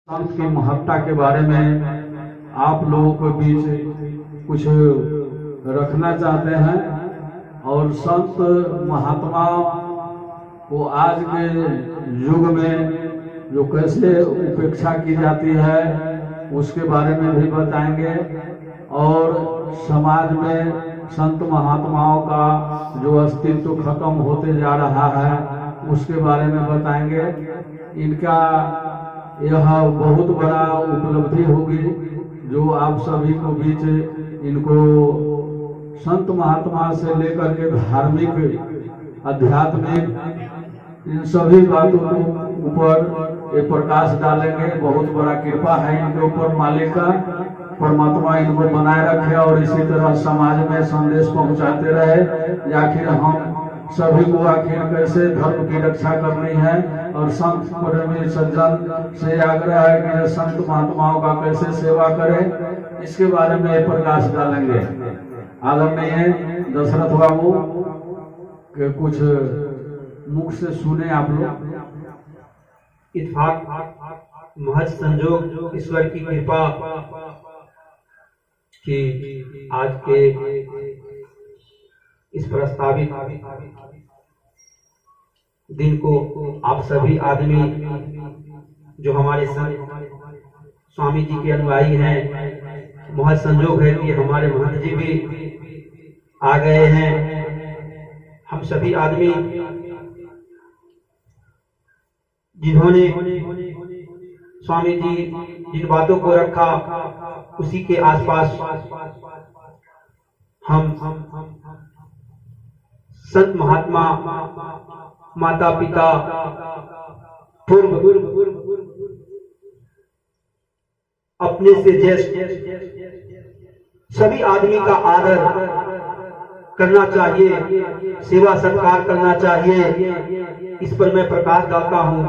संत की महत्ता के बारे में आप लोगों के बीच कुछ रखना चाहते हैं और संत महात्मा को आज के युग में जो कैसे उपेक्षा की जाती है उसके बारे में भी बताएंगे और समाज में संत महात्माओं का जो अस्तित्व खत्म होते जा रहा है उसके बारे में बताएंगे। इनका यह बहुत बड़ा उपलब्धि होगी जो आप सभी को बीच इनको संत महात्मा से लेकर के धार्मिक आध्यात्मिक इन सभी बातों के ऊपर एक प्रकाश डालेंगे। बहुत बड़ा कृपा है इनके ऊपर मालिक का, परमात्मा इनको बनाए रखे और इसी तरह समाज में संदेश पहुंचाते रहे। आखिर हम सभी को आखिर कैसे धर्म की रक्षा करनी है और संत प्रेमी सज्जन से आग्रह है कि संत महात्माओं का कैसे सेवा करें, इसके बारे में प्रकाश डालेंगे। आदरणीय दशरथ बाबू के कुछ मुख से सुने आप लोग। इत्तेफाक महज संजोग ईश्वर की कृपा कि आज के इस प्रस्तावित दिन को आप सभी आदमी जो हमारे स्वामी जी के अनुयायी हैं, महज संजोग है कि हमारे महंत जी भी आ गए हैं। हम सभी आदमी जिन्होंने स्वामी जी जिन बातों को रखा उसी के आसपास हम संत महात्मा, माता पिता, पूर्व अपने से ज्येष्ठ सभी आदमी का आदर करना चाहिए, सेवा सत्कार करना चाहिए। इस पर मैं प्रकाश डालता हूँ,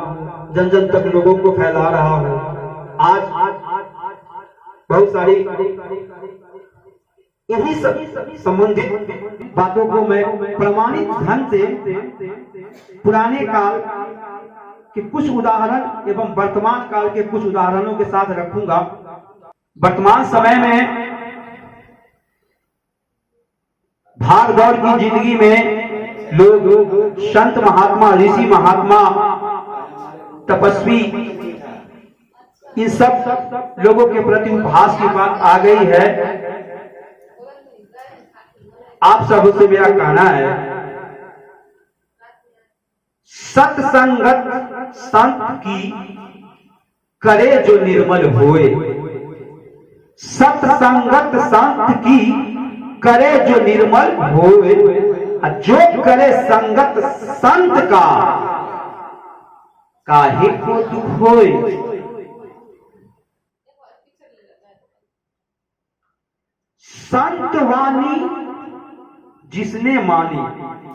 जन जन तक लोगों को फैला रहा हूँ। आज बहुत सारी इन्हीं सभी संबंधित बातों को मैं प्रमाणित ढंग से पुराने काल के कुछ उदाहरण एवं वर्तमान काल के कुछ उदाहरणों के साथ रखूंगा। वर्तमान समय में भाग दौड़ की जिंदगी में लोग संत महात्मा, ऋषि महात्मा, तपस्वी, इन सब लोगों के प्रति उपहास की बात आ गई है। आप सबसे मेरा कहना है, सत्संगत संत की करे जो निर्मल होए, सत्संगत संत की करे जो निर्मल होए, जो करे संगत संत का काहे को दुख होए। संत वाणी जिसने मानी,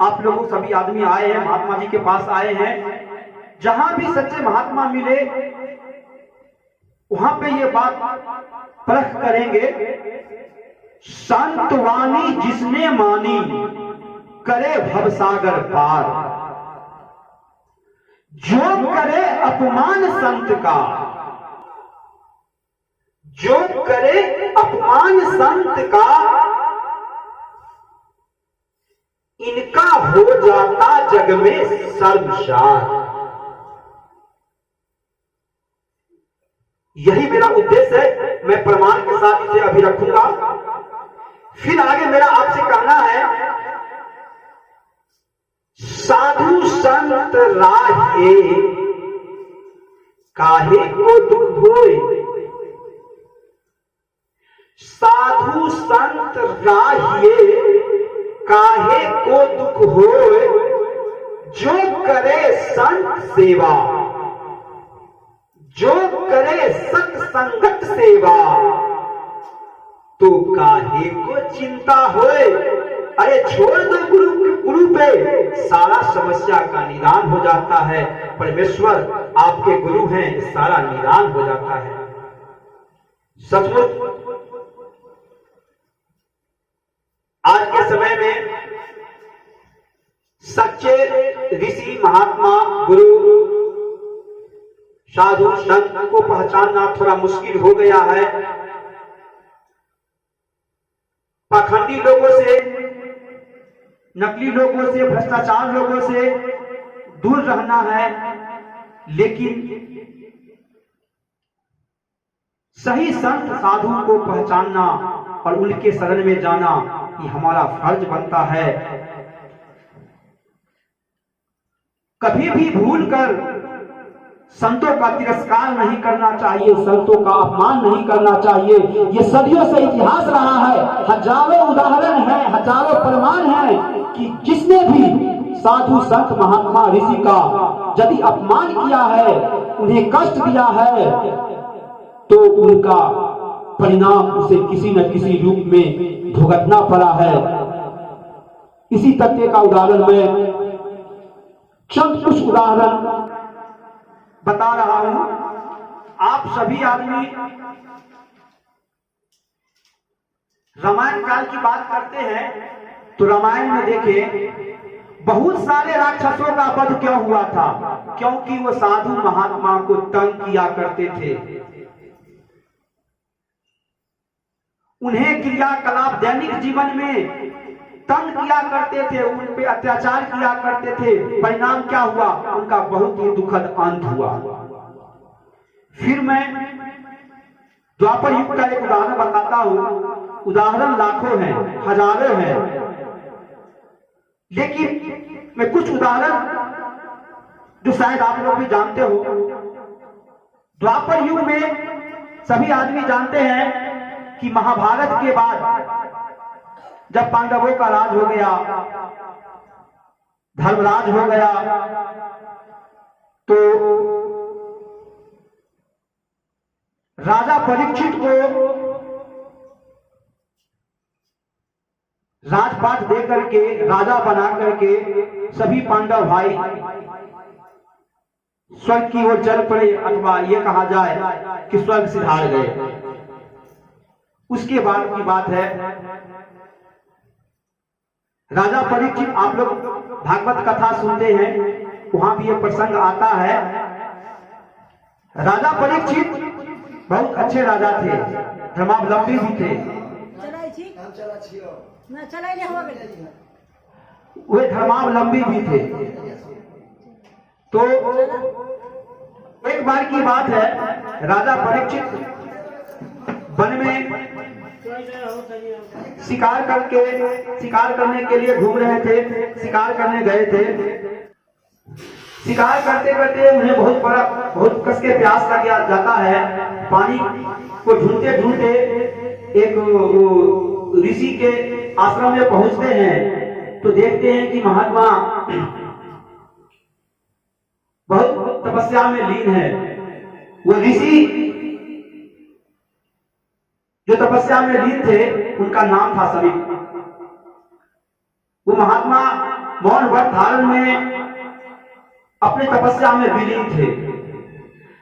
आप लोग सभी आदमी आए हैं, महात्मा जी के पास आए हैं। जहां भी सच्चे महात्मा मिले वहां पे ये बात परख करेंगे, संत वाणी जिसने मानी करे भवसागर पार, जो करे अपमान संत का, जो करे अपमान संत का, इनका हो जाता जग में सर्वसार। यही मेरा उद्देश्य है, मैं प्रमाण के साथ इसे अभी रखूंगा। फिर आगे मेरा आपसे कहना है, साधु संत राहिए काहे को दुख होए, साधु संत राहिए काहे को दुख होए, जो करे संत सेवा, जो करे सत्संगत सेवा, तो काहे को चिंता होए। अरे छोड़ दो गुरु पे, सारा समस्या का निदान हो जाता है। परमेश्वर आपके गुरु हैं, सारा निदान हो जाता है। सचमुच आज के समय में सच्चे ऋषि महात्मा गुरु साधु संत को पहचानना थोड़ा मुश्किल हो गया है। पाखंडी लोगों से, नकली लोगों से, भ्रष्टाचार लोगों से दूर रहना है, लेकिन सही संत साधु को पहचानना और उनके शरण में जाना ये हमारा फर्ज बनता है। कभी भी भूल कर संतों का तिरस्कार नहीं करना चाहिए, संतों का अपमान नहीं करना चाहिए। ये सदियों से इतिहास रहा है, हजारों उदाहरण हैं, हजारों प्रमाण हैं कि जिसने भी साधु संत महात्मा ऋषि का यदि अपमान किया है, उन्हें कष्ट दिया है, तो उनका परिणाम उसे किसी न किसी रूप में भुगतना पड़ा है। इसी तथ्य का उदाहरण मैं चंद कुछ उदाहरण बता रहा हूं। आप सभी आदमी रामायण काल की बात करते हैं तो रामायण में देखें बहुत सारे राक्षसों का वध क्यों हुआ था? क्योंकि वो साधु महात्मा को तंग किया करते थे, उन्हें क्रियाकलाप दैनिक जीवन में तंग किया करते थे, उन पे अत्याचार किया करते थे। परिणाम क्या हुआ? उनका बहुत ही दुखद अंत हुआ। फिर मैं द्वापर युग का एक उदाहरण बताता हूं। उदाहरण लाखों हैं, हजारों हैं, लेकिन मैं कुछ उदाहरण जो शायद आप लोग भी जानते हो। द्वापर युग में सभी आदमी जानते हैं कि महाभारत के बाद जब पांडवों का राज हो गया, धर्मराज हो गया, तो राजा परीक्षित को राजपाट दे करके, राजा बना करके सभी पांडव भाई स्वर्ग की ओर चल पड़े, अथवा यह कहा जाए कि स्वर्ग सिधार गए। उसके बाद की बात है, राजा परीक्षित, आप लोग भागवत कथा सुनते हैं, वहां भी यह प्रसंग आता है। राजा परीक्षित बहुत अच्छे राजा थे, धर्मावलंबी भी थे, वे धर्मावलंबी भी थे। तो एक बार की बात है, राजा परीक्षित वन में शिकार करने के लिए घूम रहे थे, शिकार करने गए थे। शिकार करते करते उन्हें बहुत कस के प्यास लग जाता है। पानी को ढूंढते ढूंढते एक ऋषि के आश्रम में पहुंचते हैं तो देखते हैं कि महात्मा बहुत तपस्या में लीन है। वो ऋषि जो तपस्या में लीन थे, उनका नाम था समीप। वो महात्मा मौन व्रत धारण में अपनी तपस्या में विलीन थे।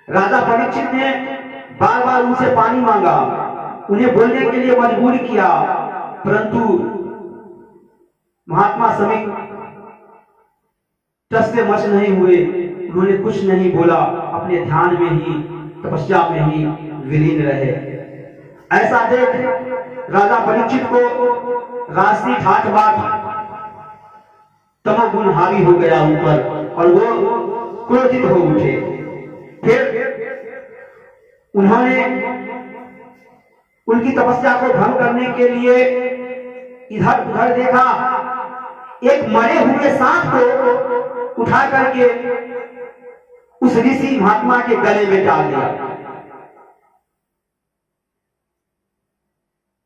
राजा परीक्षित ने बार बार उनसे पानी मांगा, उन्हें बोलने के लिए मजबूर किया, परंतु महात्मा समीप टस से मच नहीं हुए। उन्होंने कुछ नहीं बोला, अपने ध्यान में ही, तपस्या में ही विलीन रहे। ऐसा देख राजा परीक्षित को राशि ठाठ बाट तमोगुण हावी हो गया ऊपर और वो क्रोधित हो उठे। फिर उन्होंने उनकी तपस्या को भंग करने के लिए इधर उधर देखा, एक मरे हुए सांप को उठा करके उस ऋषि महात्मा के गले में डाल दिया।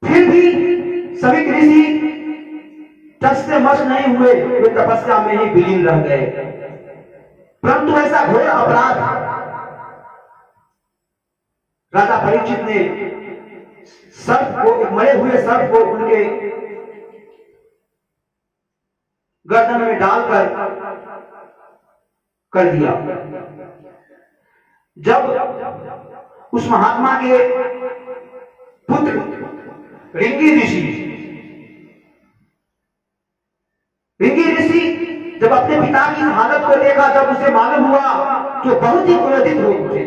फिर भी सभी ऋषि टस से मस नहीं हुए, वे तपस्या में ही विलीन रह गए। परंतु ऐसा घोर अपराध राजा परीक्षित ने सर्प को, एक मरे हुए सर्प को उनके गर्दन में डालकर कर दिया। जब उस महात्मा के पुत्र ऋंगी ऋषि जब अपने पिता की हालत को देख देखा, जब उसे मालूम हुआ तो बहुत ही क्रोधित हो उठे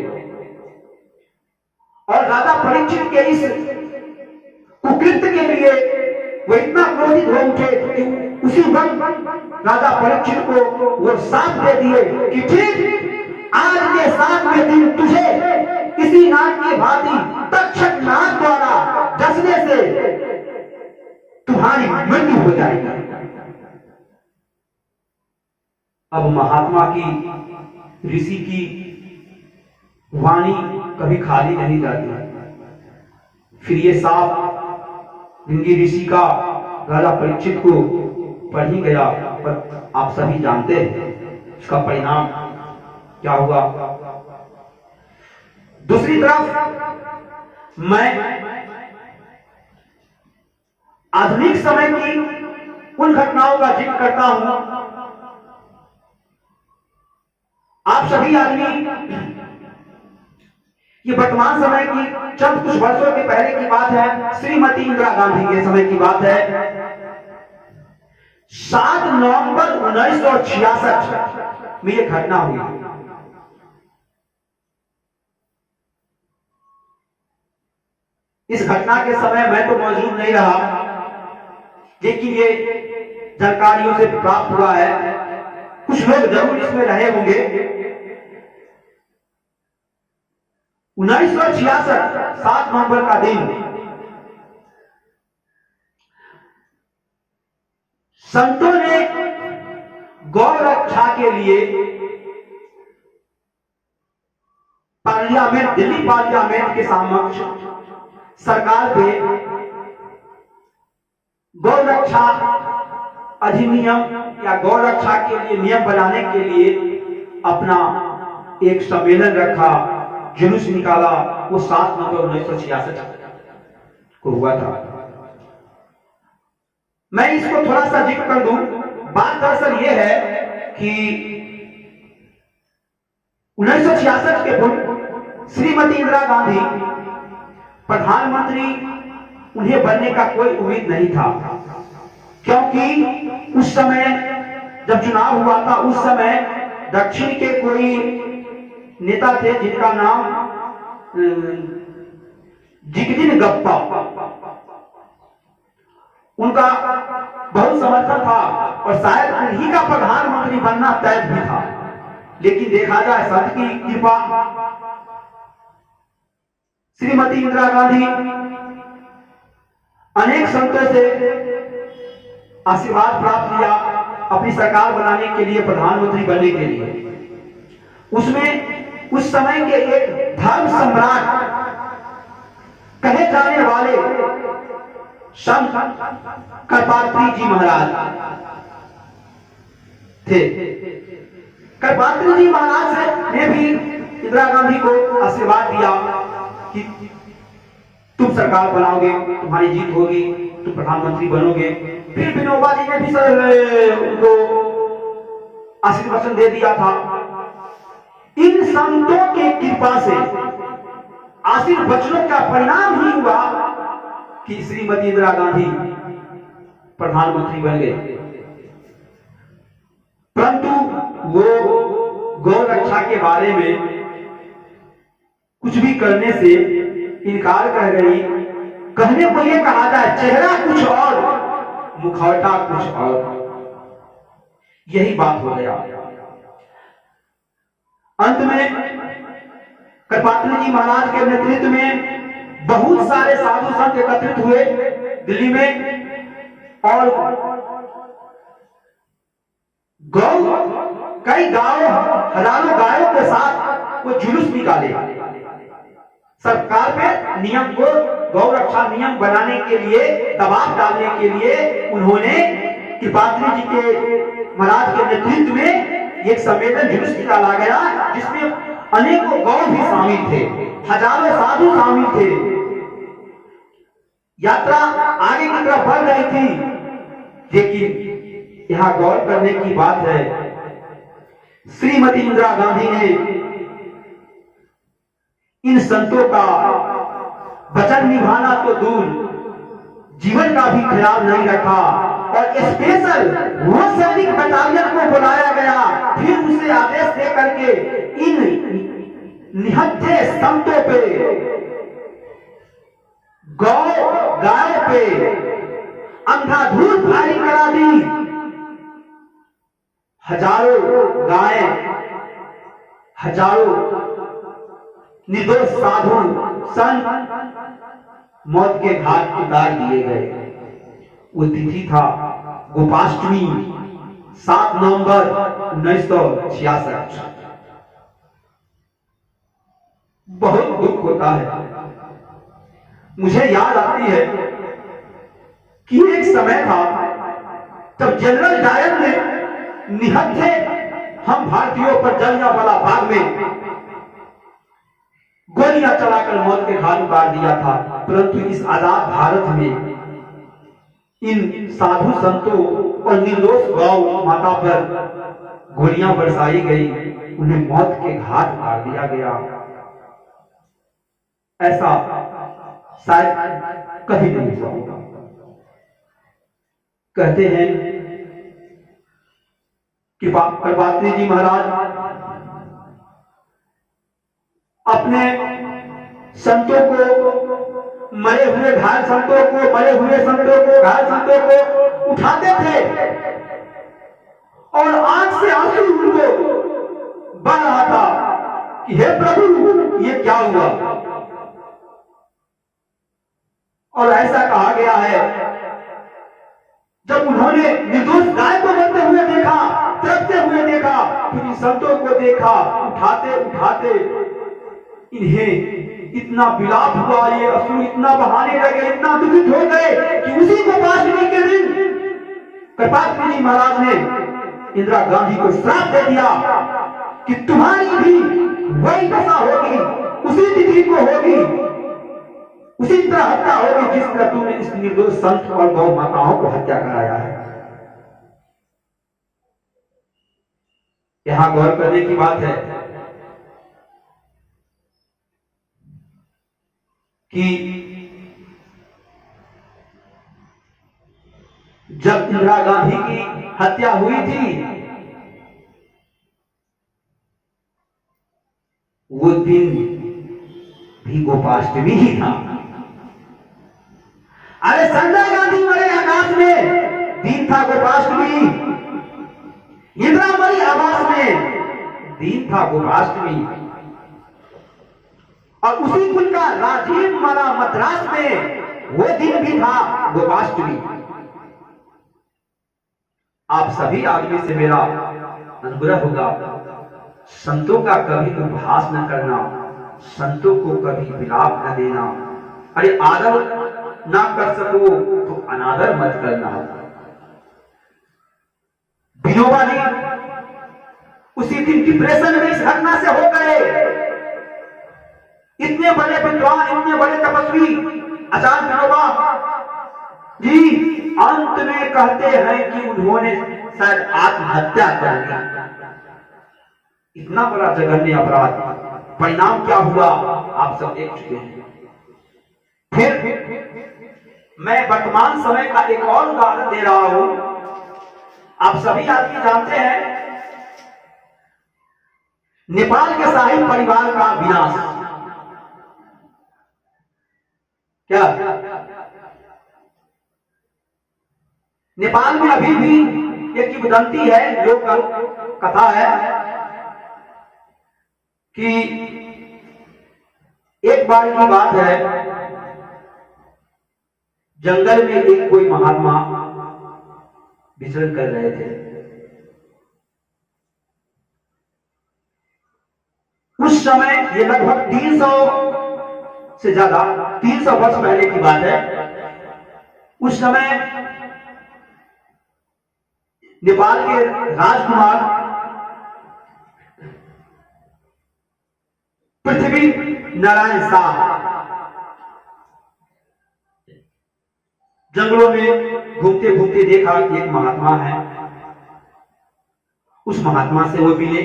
और राजा परीक्षित के इस कुकृत्य के लिए वो इतना क्रोधित हो उठे कि उसी वक्त राजा परीक्षित को वो साथ दे दिए कि ठीक आज के 7वें दिन तुझे इसी नाग की भांति तक्षक नाग द्वारा डसने से तुम्हारी मृत्यु हो जाएगी। अब महात्मा की, ऋषि की वाणी कभी खाली नहीं जाती। फिर ये साफ भृंगी ऋषि का राजा परीक्षित को पढ़ ही गया, पर आप सभी जानते हैं इसका परिणाम क्या हुआ। दूसरी तरफ मैं आधुनिक समय की उन घटनाओं का जिक्र करता हूं। आप सभी आदमी, ये वर्तमान समय की चंद कुछ वर्षों के पहले की बात है, श्रीमती इंदिरा गांधी के समय की बात है। 7 नवंबर 1966 में यह घटना हुई। इस घटना के समय मैं तो मौजूद नहीं रहा, लेकिन ये जानकारियों से प्राप्त हुआ है, कुछ लोग जरूर इसमें रहे होंगे। 1966 7 नवंबर का दिन संतों ने गौ रक्षा के लिए पार्लियामेंट, दिल्ली पार्लियामेंट के समक्ष सरकार पे गौ रक्षा अधिनियम या गौ रक्षा के लिए नियम बनाने के लिए अपना एक सम्मेलन रखा, जुलूस निकाला। वो 7 नवंबर 1966 को हुआ था। मैं इसको थोड़ा सा जिक्र कर दूं। बात दरअसल ये है कि 1966 के पूर्व श्रीमती इंदिरा गांधी प्रधानमंत्री उन्हें बनने का कोई उम्मीद नहीं था, क्योंकि उस समय जब चुनाव हुआ था, उस समय दक्षिण के कोई नेता थे जिनका नाम जिगजिन गप्पा, उनका बहुत समर्थन था और शायद उन्हीं का प्रधानमंत्री बनना तय भी था। लेकिन देखा जाए सत्य की कृपा, श्रीमती इंदिरा गांधी अनेक संतों से आशीर्वाद प्राप्त किया अपनी सरकार बनाने के लिए, प्रधानमंत्री बनने के लिए। उसमें उस समय के एक धर्म सम्राट कहे जाने वाले संत करपात्री जी महाराज थे। करपात्री जी महाराज ने भी इंदिरा गांधी को आशीर्वाद दिया कि तुम सरकार बनाओगे, तुम्हारी जीत होगी, तुम प्रधानमंत्री बनोगे। फिर विनोबा जी ने भी उनको आशीर्वाद दे दिया था। इन संतों की कृपा से आशीर्वचनों का परिणाम ही हुआ कि श्रीमती इंदिरा गांधी प्रधानमंत्री बन गए। परंतु वो गौ रक्षा के बारे में कुछ भी करने से इनकार कर गई। कहने को ये कहा जाए, चेहरा कुछ और मुखौटा कुछ और, यही बात हो गया। अंत में करपात्री जी महाराज के नेतृत्व में बहुत सारे साधु संत एकत्रित हुए दिल्ली में और कई गांवों, हजारों गायों के साथ वो जुलूस निकाले। सरकार पे नियम को, गौ रक्षा नियम बनाने के लिए, दबाव डालने के लिए उन्होंने कृपात्री जी के महाराज के नेतृत्व में एक सम्मेलन, जुलूस निकाला गया, जिसमें अनेकों गौ भी शामिल थे, हजारों साधु शामिल थे। यात्रा आगे की तरफ बढ़ रही थी, लेकिन यहां गौर करने की बात है, श्रीमती इंदिरा गांधी ने इन संतों का वचन निभाना तो दूर, जीवन का भी ख्याल नहीं रखा और स्पेशल वो सैनिक बटालियन को बुलाया गया। फिर उसे आदेश दे करके इन निहत्थे संतों पे, गायों पे अंधाधुंध फायरिंग करा दी। हजारों गायें, हजारों निर्दोष साधु संत मौत के घाट उतार दिए गए। वो तिथि था गोपाष्टमी, 7 नवंबर 1966। बहुत दुख होता है। मुझे याद आती है कि एक समय था जब जनरल डायर ने निहत्थे हम भारतीयों पर जलियांवाला बाग में गोलियां चलाकर मौत के घाट उतार दिया था। परंतु इस आजाद भारत में इन साधु संतों और निर्दोष गौ माता पर गोलियां बरसाई गई, उन्हें मौत के घाट उतार दिया गया। ऐसा शायद कभी नहीं हुआ होगा। कहते हैं कि कृपात्री जी महाराज अपने संतों को, मरे हुए घायल संतों को, मरे हुए संतों को, घायल संतों को उठाते थे और आंख से आंसू उनको बह रहा था कि हे प्रभु ये क्या हुआ। और ऐसा कहा गया है जब उन्होंने निर्दोष गाय को मरते हुए देखा, तड़पते हुए देखा, फिर इन संतों को देखा, उठाते उठाते इन्हें इतना विलाप हुआ, ये अश्रु इतना बहाने लगे, इतना दुखित हो गए कि उसी गोपाष्टमी के दिन कृपात्री जी महाराज ने इंदिरा गांधी को श्राप दे दिया कि तुम्हारी भी वही दशा होगी, उसी तिथि को होगी, उसी तरह हत्या होगी जिस तरह तुमने इस निर्दोष संत और गौ माताओं को हत्या कराया है। यहां गौर करने की बात है कि जब इंदिरा गांधी की हत्या हुई थी वो दिन भी गोपाष्टमी ही था। अरे संजय गांधी मरे आकाश में, दिन था गोपाष्टमी। इंदिरा मरी आवास में, दिन था गोपाष्टमी। और उसी दिन का राजीव मरा मद्रास में, वो दिन भी था गोपाष्टमी। आप सभी आदमी से मेरा अनुग्रह होगा, संतों का कभी उपहास न करना, संतों को कभी विलाप न देना। अरे आदर ना कर सको तो अनादर मत करना। विनोबा जी उसी दिन डिप्रेशन में इस घटना से हो गए। इतने बड़े विद्वान, इतने बड़े तपस्वी आचार्य विनोबा जी अंत में कहते हैं कि उन्होंने शायद आत्महत्या कर ली। इतना बड़ा जघन्य अपराध, परिणाम क्या हुआ आप सब देख चुके हैं। फिर मैं वर्तमान समय का एक और उदाहरण दे रहा हूं। आप सभी आदमी जानते हैं नेपाल के शाही परिवार का विनाश। क्या नेपाल में अभी भी एक किंवदंती है, लोक कथा है कि एक बार की बात है, जंगल में एक कोई महात्मा विचरण कर रहे थे। उस समय ये लगभग 300 से ज्यादा 300 वर्ष पहले की बात है। उस समय नेपाल के राजकुमार पृथ्वी नारायण शाह जंगलों में घूमते घूमते देखा कि एक महात्मा है। उस महात्मा से वो मिले।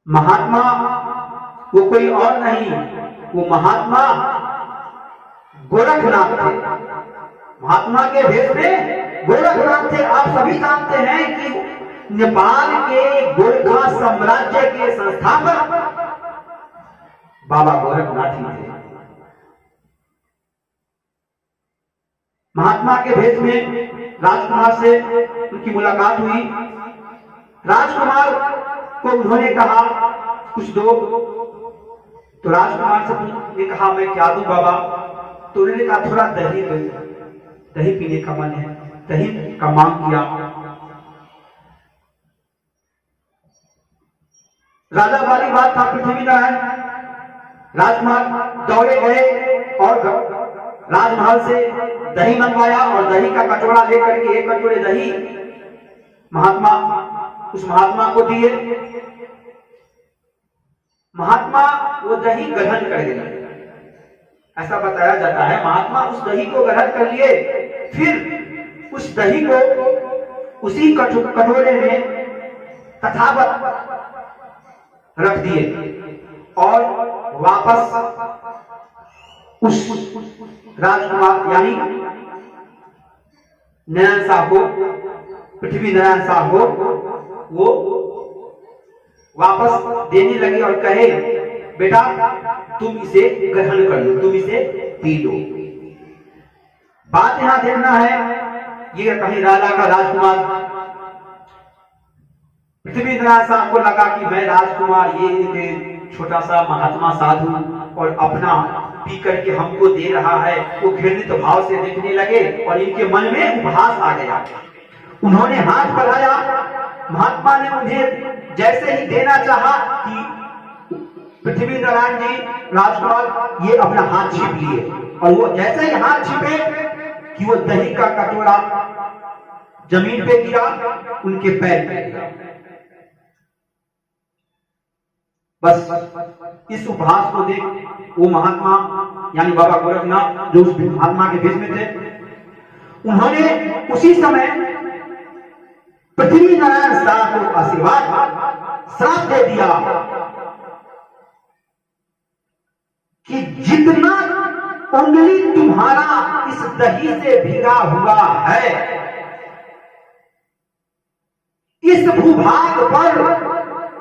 महात्मा वो कोई और नहीं, वो महात्मा गोरखनाथ थे। महात्मा के भेष में गोरखनाथ थे। आप सभी जानते हैं कि नेपाल के गोरखा साम्राज्य के संस्थापक बाबा गोरखनाथ ही थे। महात्मा के भेष में राजकुमार से उनकी मुलाकात हुई। राजकुमार को उन्होंने कहा कुछ दो, तो राजकुमार से ने कहा मैं क्या दूं बाबा? तो उन्होंने कहा थोड़ा दही दो, दही पीने का मन है। दही का मांग किया। राजा वाली बात था पृथ्वीनारायण। राजकुमार दौड़े गए और राजमहल से दही मंगवाया और दही का कटोरा लेकर के एक कटोरे दही उस महात्मा को दिए। महात्मा वो दही ग्रहण कर लिए, ऐसा बताया जाता है। महात्मा उस दही को ग्रहण कर लिए, फिर उस दही को उसी कटोरे में तथावत रख दिए और वापस उस राजकुमार यानी नारायण साहब को, पृथ्वीनारायण साहब को वो वापस देने लगे और कहे बेटा तुम इसे ग्रहण कर लो, तुम इसे पी लो। बात यहां देखना है, ये कहीं राजा का राजकुमार, पृथ्वीनारायण साहब को लगा कि मैं राजकुमार ये छोटा सा महात्मा साधु और अपना पी करके हमको दे रहा है, वो घृणित भाव से देखने लगे और इनके मन में उपहास आ गया। उन्होंने हाथ बढ़ाया, महात्मा ने उन्हें जैसे ही देना चाहा कि पृथ्वीनारायण जी राजकुमार ये अपना हाथ छीप लिए और वो जैसे ही हाथ छीपे कि वो दही का कटोरा जमीन पे गिरा, उनके पैर पे गिरा। बस इस उपहास को देख वो महात्मा यानी बाबा गोरखनाथ जो उस महात्मा के भेष में थे, उन्होंने उसी समय पृथ्वीनारायण साहब को आशीर्वाद श्राप दे दिया कि जितना उंगली तुम्हारा इस दही से भीगा हुआ है, इस भूभाग पर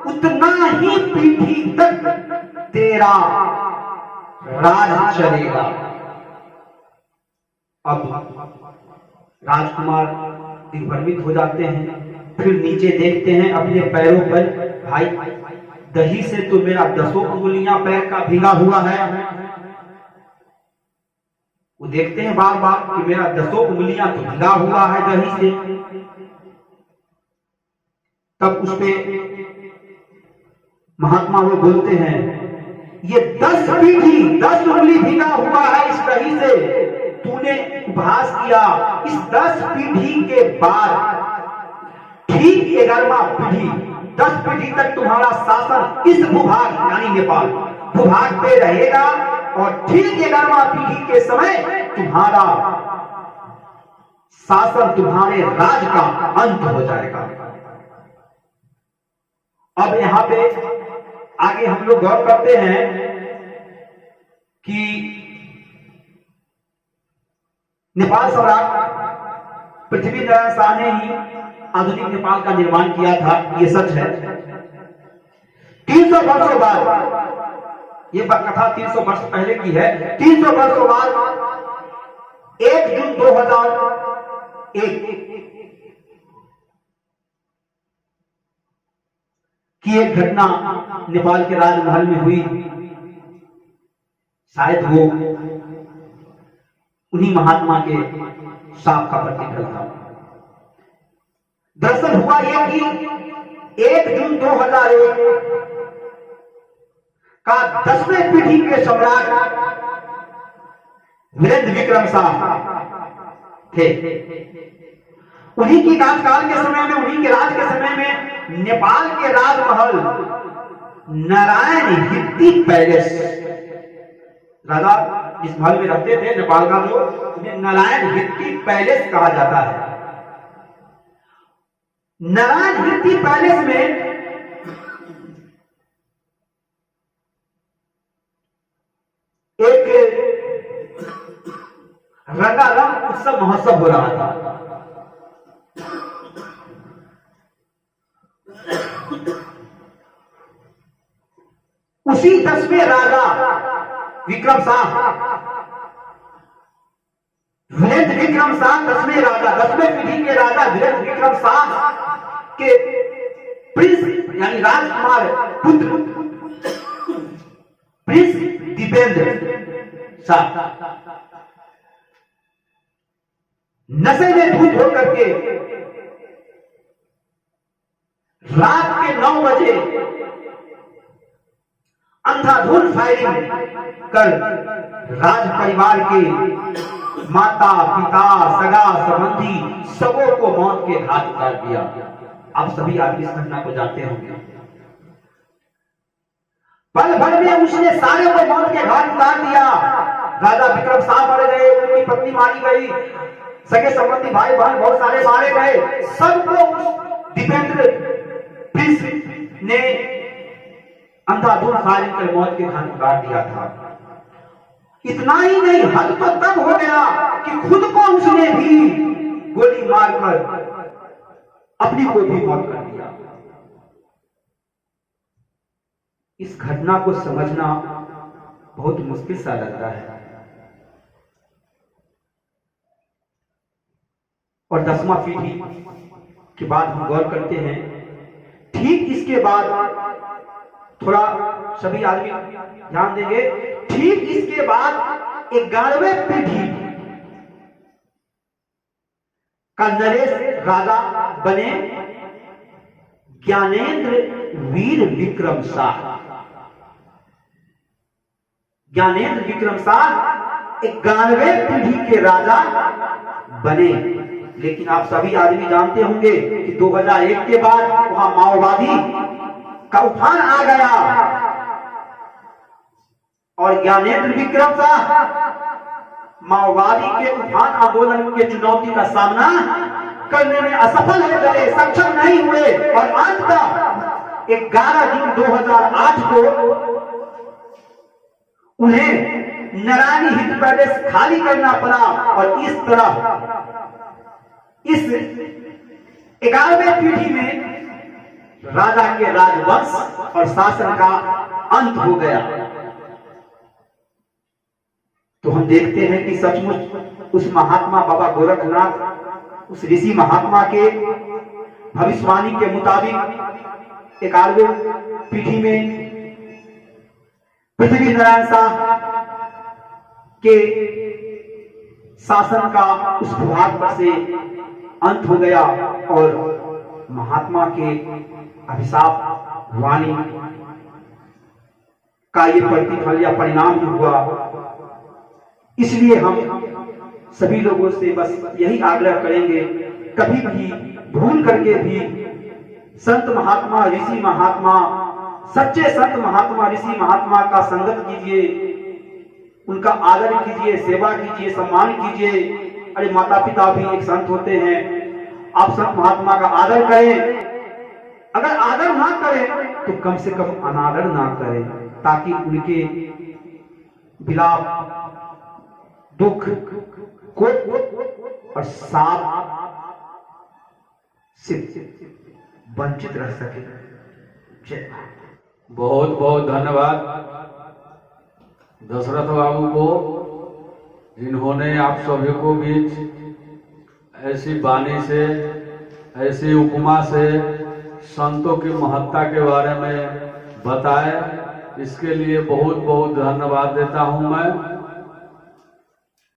उतना ही पीढ़ी तक तेरा राज चलेगा। अब राजकुमार दिग्भ्रमित हो जाते हैं, फिर नीचे देखते हैं अपने पैरों पर, भाई दही से तो मेरा 10 उंगलियां पैर का भीगा हुआ है। वो देखते हैं बार बार कि मेरा 10 उंगलियां तो भीगा हुआ है दही से। तब उस पे महात्मा वो बोलते हैं ये 10 उंगली भीगा हुआ है इस दही से, तूने उपहास किया। इस 10 पीढ़ी के बाद ठीक 11वां पीढ़ी 10 पीढ़ी तक तुम्हारा शासन इस भूभाग यानी नेपाल भूभाग पे रहेगा और ठीक 11वां पीढ़ी के समय तुम्हारा शासन, तुम्हारे राज का अंत हो जाएगा। अब यहां पे आगे हम लोग गौर करते हैं कि नेपाल सम्राट पृथ्वीनारायण शाह ने ही आधुनिक नेपाल का निर्माण किया था, ये सच है। 300 वर्षों बाद, ये कथा 300 वर्ष पहले की है, 300 वर्षों बाद 1 जून 2001 की एक घटना नेपाल के राजमहल में हुई। शायद वो उन्हीं महात्मा के शाप का प्रतिफल था। दरअसल हुआ यह कि 1 जून 2001 का 10वें पीढ़ी के सम्राट वीरेंद्र विक्रम शाह थे। उन्हीं की कार्यकाल के समय में, उन्हीं के राज के समय में नेपाल के राजमहल नारायण हित्ती पैलेस, राजा जिस महल में रहते थे नेपाल का लोग, उन्हें नारायण हित्ती पैलेस कहा जाता है। नारायण हित्ती पैलेस में एक रंगारंग उत्सव महोत्सव हो रहा था। उसी 10वें राजा विक्रम शाह, वीरेंद्र विक्रम शाह 10वें राजा, 10वें पीढ़ी के राजा वीरेंद्र विक्रम शाह के प्रिंस यानी राजकुमार पुत्र प्रिंस दीपेंद्र शाह नशे में धुत होकर के रात के 9 बजे अंधाधुंध फायरिंग कर राज परिवार के माता पिता सगा संबंधी सबों को मौत के घाट उतार दिया। आप सभी आदमी इस घटना को जानते होंगे। पल भर में उसने सारे को मौत के घाट उतार दिया। राजा विक्रम शाह मारे गए, उनकी पत्नी मारी गई, सगे संबंधी भाई बहन बहुत सारे मारे गए। सबको दीपेंद्र प्रिंस ने अंधाधुंध फायरिंग कर मौत के घाट उतार दिया था। इतना ही नहीं, हद तो तब हो गया कि खुद को उसने भी गोली मारकर अपनी को भी मौत कर दिया। इस घटना को समझना बहुत मुश्किल सा लगता है। और 10वां पीढ़ी के बाद हम गौर करते हैं, ठीक इसके बाद थोड़ा सभी आदमी ध्यान देंगे, ठीक इसके बाद 11वें पीढ़ी का नरेश राजा बने ज्ञानेंद्र वीर विक्रम शाह। ज्ञानेंद्र विक्रम शाह 11वें पीढ़ी के राजा बने। लेकिन आप सभी आदमी जानते होंगे कि 2001 के बाद वहां माओवादी का उफान आ गया और ज्ञानेंद्र विक्रम शाह माओवादी के उफान आंदोलन के चुनौती का सामना करने में असफल हो गए, सक्षम नहीं हुए और अंततः 11 जून 2008 को उन्हें नारायणी हित प्रदेश खाली करना पड़ा और इस तरह इस 11वें पीढ़ी में राजा के राजवंश और शासन का अंत हो गया। तो हम देखते हैं कि सचमुच उस महात्मा बाबा गोरखनाथ, उस ऋषि महात्मा के भविष्यवाणी के मुताबिक 11वें पीढ़ी में पृथ्वी नारायण शाह के शासन का उस भूभाग पर से अंत हो गया और महात्मा के अभिशाप वाणी का ये प्रतिफल या परिणाम ही हुआ। इसलिए हम सभी लोगों से बस यही आग्रह करेंगे, कभी भी भूल करके भी संत महात्मा ऋषि महात्मा, सच्चे संत महात्मा ऋषि महात्मा का संगत कीजिए, उनका आदर कीजिए, सेवा कीजिए, सम्मान कीजिए। अरे माता पिता भी एक संत होते हैं, आप संत महात्मा का आदर करें। अगर आदर ना करें तो कम से कम अनादर ना करें, ताकि उनके विलाप, दुख, कोप और साप से वंचित रह सके। बहुत बहुत धन्यवाद दशरथ बाबू को, जिन्होंने आप सभी को बीच ऐसी वाणी से, ऐसी उपमा से संतों की महत्ता के बारे में बताए। इसके लिए बहुत बहुत धन्यवाद देता हूं मैं।